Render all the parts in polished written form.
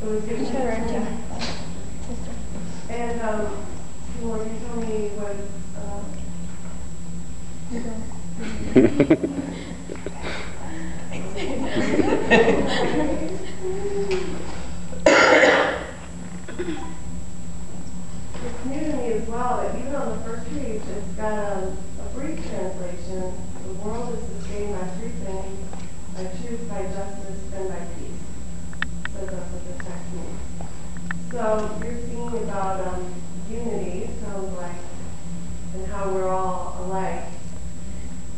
It was good. And will you tell me what? It's new to me as well that even on the first page, it's got a brief translation. The world is sustained by three things: by truth, by justice, and by peace. So that's what the text means. So you're thinking about unity, it sounds like, and how we're all alike.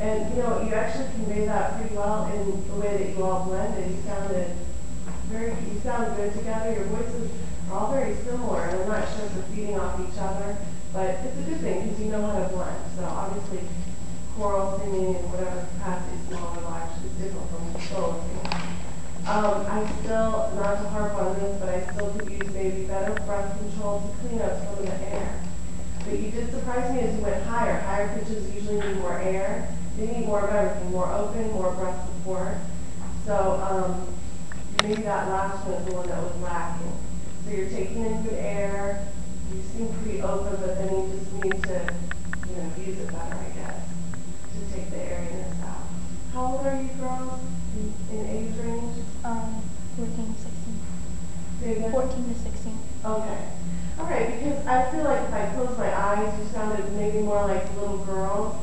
And you know, you actually convey that pretty well in the way that you all blended. You sound good together. Your voices are all very similar, and I'm not sure if they're feeding off each other, but it's a good thing because you know how to blend. So obviously, choral singing in whatever capacity, small or large, is different from solo singing. I still, not to harp on this, but I still could use maybe better breath control to clean up some of the air. But you did surprise me as you went higher. Higher pitches usually need more air. They need more of everything, more open, more breath support. So maybe that last one is the one that was lacking. So you're taking in good air. You seem pretty open, but then you just need to, use it better, I guess, to take the airiness out. How old are you girls in age range? 14 to 16. 14 to 16. Okay. All right, because I feel like if I close my eyes, you sounded maybe more like little girls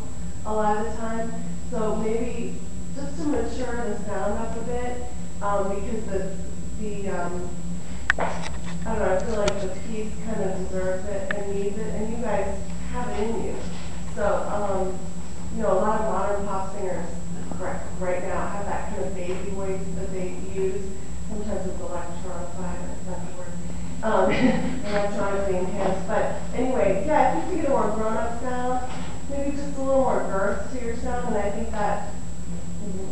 a lot of the time. So maybe just to mature the sound up a bit, because I don't know, I feel like the piece kind of deserves it and needs it, and you guys have it in you. So, a lot of modern pop singers right now have that kind of baby voice that they use. Sometimes it's electronified, that's not the word. Electronically enhanced. But anyway, yeah, I think to get a more grown-up sound, maybe just a little more girth to your sound, and I think that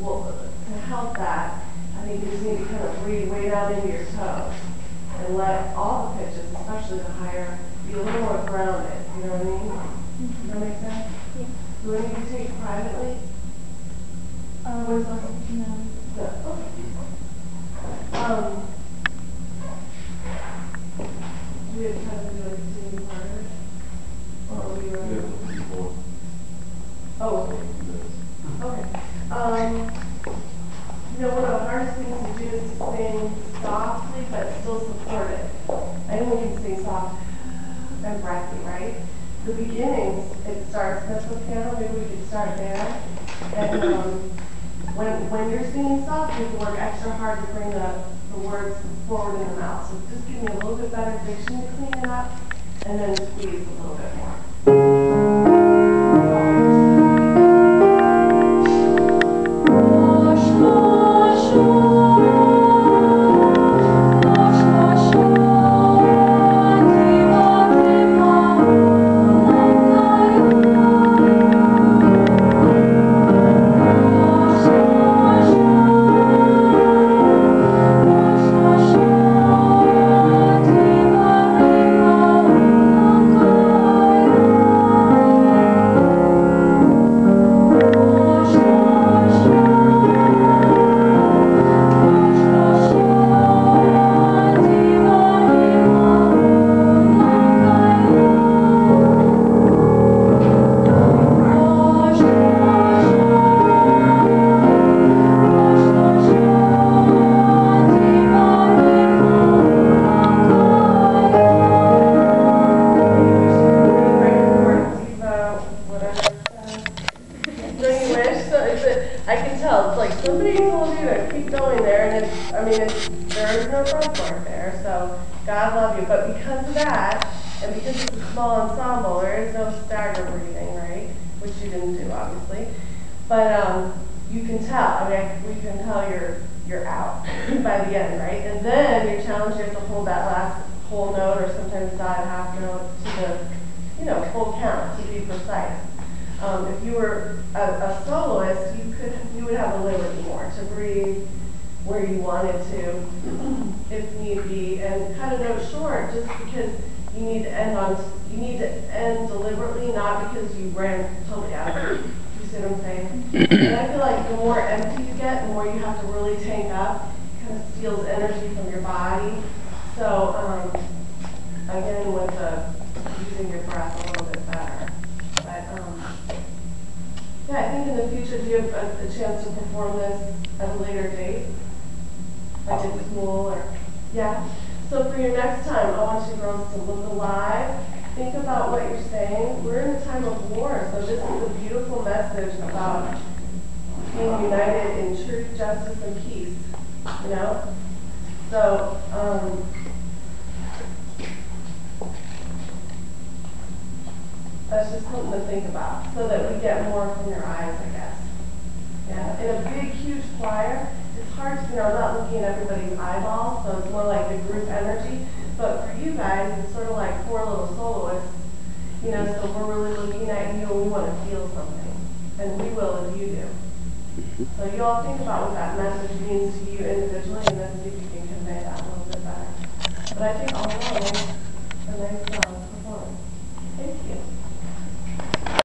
will, to help that, I think you just need to kind of breathe way down into your toes and let all the pitches, especially the higher, be a little more grounded. You know what I mean? Does that make sense? Yeah. Do any of you take privately? No. No. Okay. Do we have time to do like a singing part of it? Or are we ready? Oh, okay. Okay. One of the hardest things to do is to sing softly but still support it. Anyone can sing soft and breathy, right? The beginnings, it starts mezzo piano, maybe we could start there. And when you're singing soft, you have to work extra hard to bring the words forward in the mouth. So just give me a little bit better diction to clean it up, and then squeeze a little bit more. God love you. But because of that, and because it's a small ensemble, there is no stagger breathing, right? Which you didn't do, obviously. But you can tell. We can tell you're out by the end, right? And then you're challenged. You have to hold that last whole note, or sometimes dot half note, to the full count, to be precise. If you were a soloist, you would have a liberty more to breathe where you wanted to, if need be, and cut a note short just because you need to end deliberately, not because you ran totally out of it. You see what I'm saying? And I feel like the more empty you get, the more you have to really tank up. It kind of steals energy from your body. So, again, with using your breath a little bit better. But, yeah, I think in the future, do you have a chance to perform this at a later date? Like at school or, yeah? So for your next time, I want you girls to look alive. Think about what you're saying. We're in a time of war, so this is a beautiful message about being united in truth, justice, and peace, you know? So, that's just something to think about so that we get more from your eyes, I guess. Yeah, in a big, huge choir, it's hard to, I'm not looking at everybody's eyeballs, so it's more like the group energy. But for you guys, it's sort of like 4 little soloists, so we're really looking at you and we want to feel something. And we will if you do. So you all think about what that message means to you individually and then see if you can convey that a little bit better. But I think all in all, it's a nice song.